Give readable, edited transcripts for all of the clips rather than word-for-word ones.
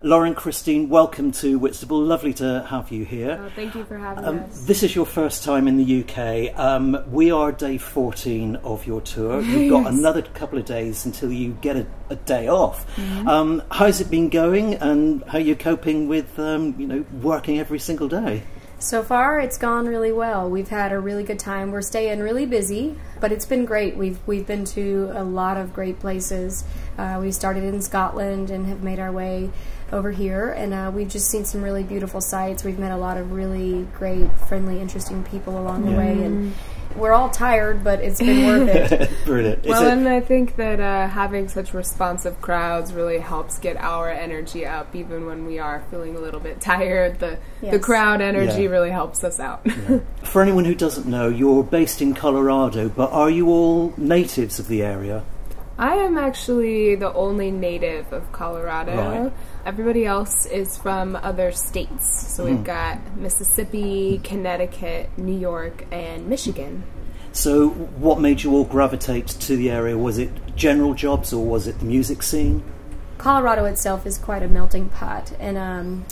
Lauren, Christine, welcome to Whitstable. Lovely to have you here. Oh, thank you for having us. This is your first time in the UK. We are day 14 of your tour. You've got another couple of days until you get a day off. How's it been going, and how are you coping with working every single day? So far, it's gone really well. We've had a really good time. We're staying really busy, but it's been great. We've been to a lot of great places. We started in Scotland and have made our way over here, and we've just seen some really beautiful sights. We've met a lot of really great, friendly, interesting people along the way, and we're all tired, but it's been worth it. Brilliant. Well, and I think that having such responsive crowds really helps get our energy up, even when we are feeling a little bit tired. The crowd energy really helps us out. For anyone who doesn't know, you're based in Colorado, but are you all natives of the area? I am actually the only native of Colorado. Right. Everybody else is from other states. So we've got Mississippi, Connecticut, New York, and Michigan. So what made you all gravitate to the area? Was it general jobs, or was it the music scene? Colorado itself is quite a melting pot, and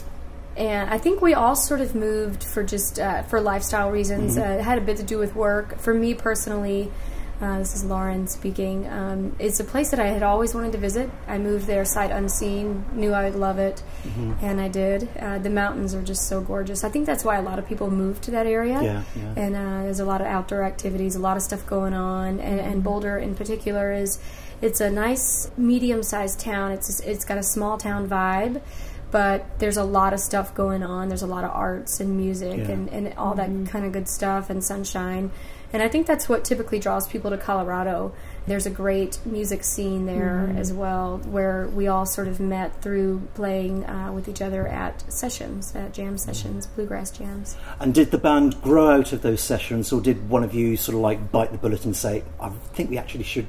I think we all sort of moved for just for lifestyle reasons. It had a bit to do with work. For me personally, this is Lauren speaking. It's a place that I had always wanted to visit. I moved there sight unseen, knew I would love it, and I did. The mountains are just so gorgeous. I think that's why a lot of people move to that area. And there's a lot of outdoor activities, a lot of stuff going on, and Boulder in particular it's a nice medium-sized town. It's got a small town vibe, but there's a lot of stuff going on. There's a lot of arts and music and all that kind of good stuff, and sunshine. And I think that's what typically draws people to Colorado. There's a great music scene there as well, where we all sort of met through playing with each other at sessions, at jam sessions, bluegrass jams. And did the band grow out of those sessions, or did one of you sort of like bite the bullet and say, I think we actually should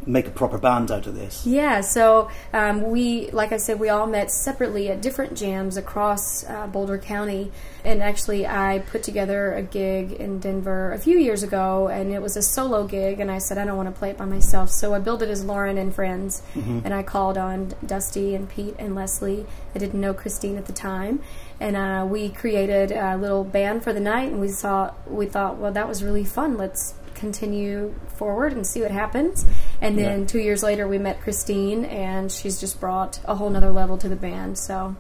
make a proper band out of this? Yeah, so like I said, we all met separately at different jams across Boulder County, and actually I put together a gig in Denver a few years ago, and it was a solo gig, and I said I don't want to play it by myself, so I billed it as Lauren and Friends, and I called on Dusty and Pete and Leslie. I didn't know Christine at the time, and we created a little band for the night, and we thought, well, that was really fun, let's continue forward and see what happens. And then 2 years later we met Christine, and she's just brought a whole nother level to the band. So,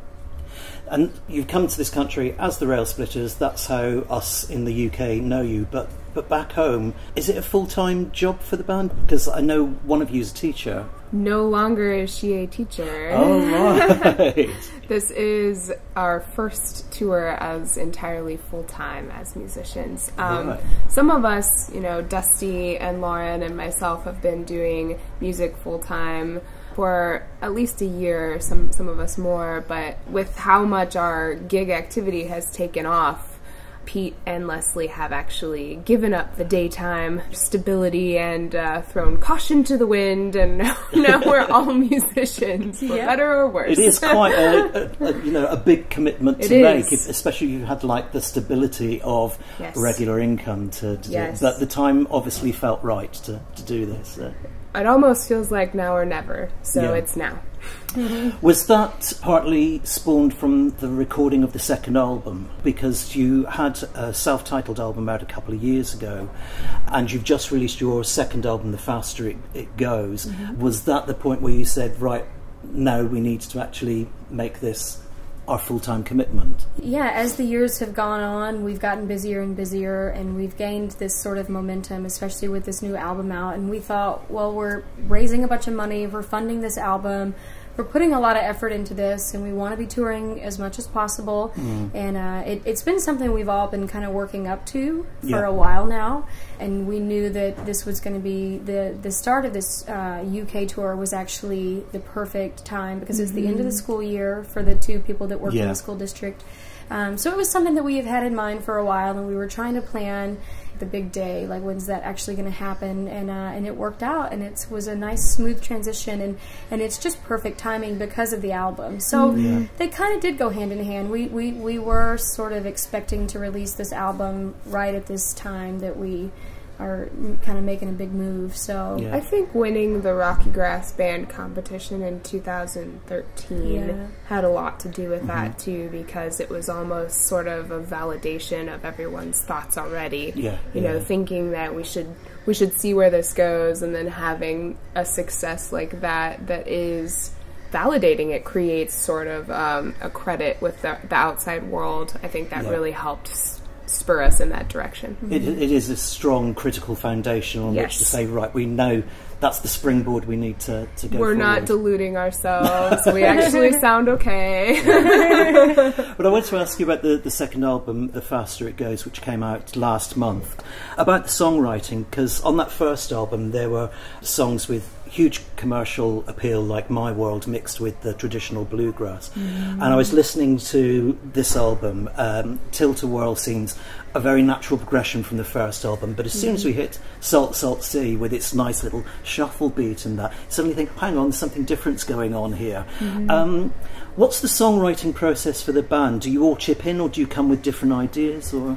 and you've come to this country as the Railsplitters. That's how us in the UK know you, but back home, is it a full-time job for the band? Because I know one of you is a teacher. No longer is she a teacher. Oh, right. This is our first tour as entirely full-time as musicians. Some of us, Dusty and Lauren and myself have been doing music full-time for at least a year, some of us more, but with how much our gig activity has taken off, Pete and Leslie have actually given up the daytime stability and thrown caution to the wind, and now we're all musicians, for better or worse. It is quite a big commitment to make, especially if you had like the stability of regular income to do it. But the time obviously felt right to do this. It almost feels like now or never, so it's now. Was that partly spawned from the recording of the second album? Because you had a self-titled album out a couple of years ago, and you've just released your second album, The Faster It Goes. Was that the point where you said, right, now we need to actually make this our full-time commitment? Yeah, as the years have gone on, we've gotten busier and busier, and we've gained this sort of momentum, especially with this new album out, and we thought, well, we're raising a bunch of money, we're funding this album, we're putting a lot of effort into this, and we want to be touring as much as possible. And it's been something we've all been kind of working up to for a while now, and we knew that this was going to be the start of this UK tour was actually the perfect time, because it's the end of the school year for the two people that work in the school district. So it was something that we have had in mind for a while, and we were trying to plan the big day, like when's that actually going to happen, and it worked out, and it was a nice smooth transition, and it's just perfect timing because of the album. So they kind of did go hand in hand. We were sort of expecting to release this album right at this time that we are kind of making a big move. So I think winning the Rocky Grass Band competition in 2013 had a lot to do with that too, because it was almost sort of a validation of everyone's thoughts already. You know, thinking that we should see where this goes, and then having a success like that is validating it creates sort of a credit with the outside world. I think that really helped spur us in that direction. It is a strong critical foundation on which to say, right, we know that's the springboard we need to go We're forward. Not deluding ourselves. We actually sound okay. But I wanted to ask you about the second album, The Faster It Goes, which came out last month, about the songwriting, because on that first album there were songs with huge commercial appeal like My World mixed with the traditional bluegrass. And I was listening to this album, Tilt-A-Whirl seems a very natural progression from the first album, but as soon as we hit Salt Salt Sea with its nice little shuffle beat and that, suddenly think, hang on, there's something different's going on here. What's the songwriting process for the band? Do you all chip in, or do you come with different ideas? Or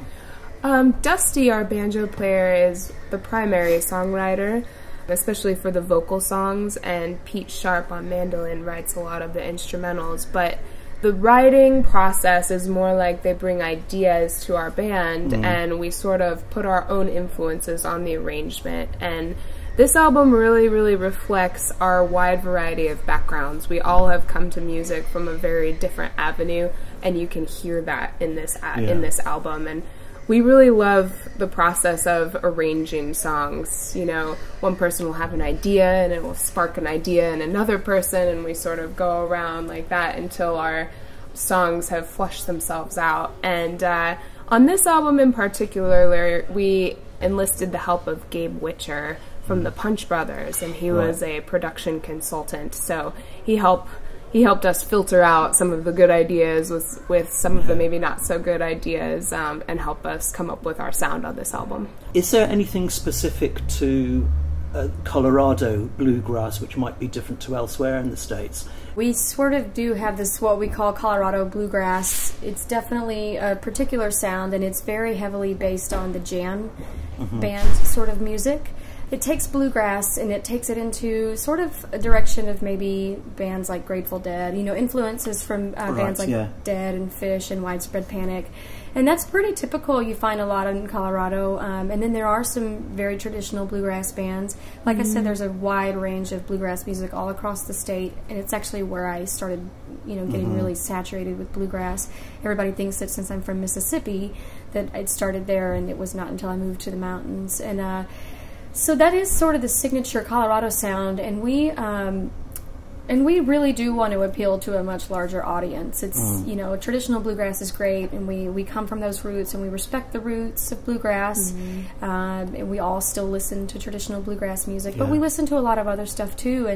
Dusty, our banjo player, is the primary songwriter, especially for the vocal songs, and Pete Sharp on mandolin writes a lot of the instrumentals. But the writing process is more like they bring ideas to our band and we sort of put our own influences on the arrangement. And this album really, really reflects our wide variety of backgrounds. We all have come to music from a very different avenue, and you can hear that in this album. And we really love the process of arranging songs. You know, one person will have an idea and it will spark an idea in another person, and we sort of go around like that until our songs have flushed themselves out. And on this album in particular, we enlisted the help of Gabe Witcher from the Punch Brothers, and he was a production consultant. So he helped us filter out some of the good ideas with some of the maybe not so good ideas, and help us come up with our sound on this album. Is there anything specific to Colorado bluegrass which might be different to elsewhere in the States? We sort of do have this, what we call Colorado bluegrass. It's definitely a particular sound, and it's very heavily based on the jam band sort of music. It takes bluegrass and it takes it into sort of a direction of maybe bands like Grateful Dead, you know, influences from bands like Dead and Fish and Widespread Panic. And that's pretty typical. You find a lot in Colorado. And then there are some very traditional bluegrass bands. Like I said, there's a wide range of bluegrass music all across the state, and it's actually where I started, you know, getting really saturated with bluegrass. Everybody thinks that since I'm from Mississippi that it started there, and it was not until I moved to the mountains. And so that is sort of the signature Colorado sound, and we really do want to appeal to a much larger audience. It's you know, traditional bluegrass is great, and we come from those roots, and we respect the roots of bluegrass, and we all still listen to traditional bluegrass music, but we listen to a lot of other stuff too,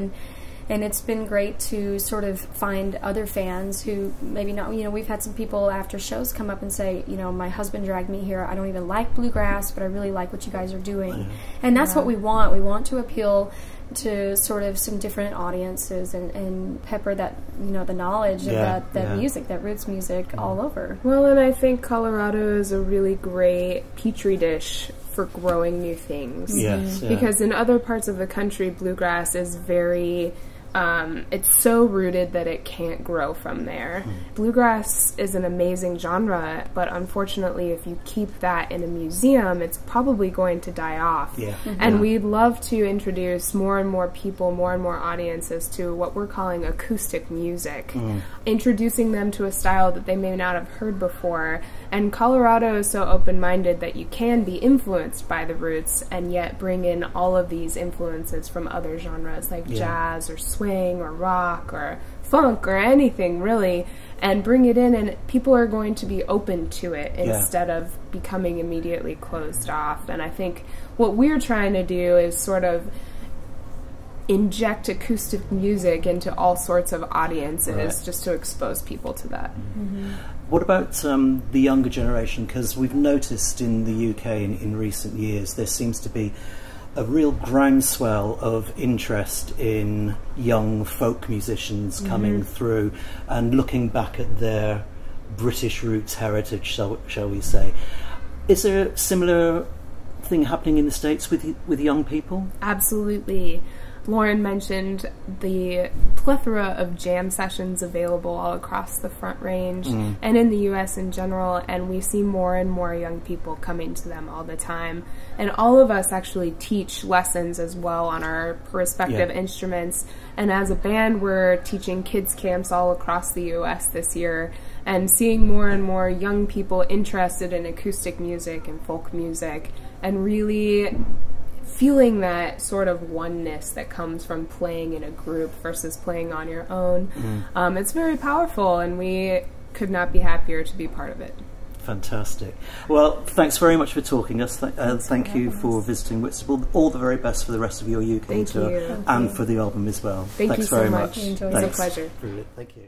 and it's been great to sort of find other fans who maybe not, you know, we've had some people after shows come up and say, you know, my husband dragged me here. I don't even like bluegrass, but I really like what you guys are doing. And that's what we want. We want to appeal to sort of some different audiences and pepper that, you know, the knowledge of that music, that roots music all over. Well, and I think Colorado is a really great petri dish for growing new things. Because in other parts of the country, bluegrass is very it's so rooted that it can't grow from there. Bluegrass is an amazing genre, but unfortunately if you keep that in a museum, it's probably going to die off. And we'd love to introduce more and more people, more and more audiences to what we're calling acoustic music, introducing them to a style that they may not have heard before. And Colorado is so open-minded that you can be influenced by the roots and yet bring in all of these influences from other genres like jazz or swing or rock or funk or anything really, and bring it in, and people are going to be open to it instead of becoming immediately closed off. And I think what we're trying to do is sort of inject acoustic music into all sorts of audiences just to expose people to that. What about the younger generation? Because we've noticed in the UK in recent years there seems to be a real groundswell of interest in young folk musicians coming through and looking back at their British roots heritage, shall we say. Is there similar thing happening in the States with young people? Absolutely. Lauren mentioned the plethora of jam sessions available all across the Front Range and in the U.S. in general, and we see more and more young people coming to them all the time. And all of us actually teach lessons as well on our respective instruments. And as a band, we're teaching kids camps all across the U.S. this year, and seeing more and more young people interested in acoustic music and folk music, and really feeling that sort of oneness that comes from playing in a group versus playing on your own. It's very powerful, and we could not be happier to be part of it. Fantastic. Well, thanks very much for talking us. Thank you for visiting Whitstable. All the very best for the rest of your UK tour and for the album as well. Thanks you so very much. much. It was a pleasure. Brilliant. Thank you.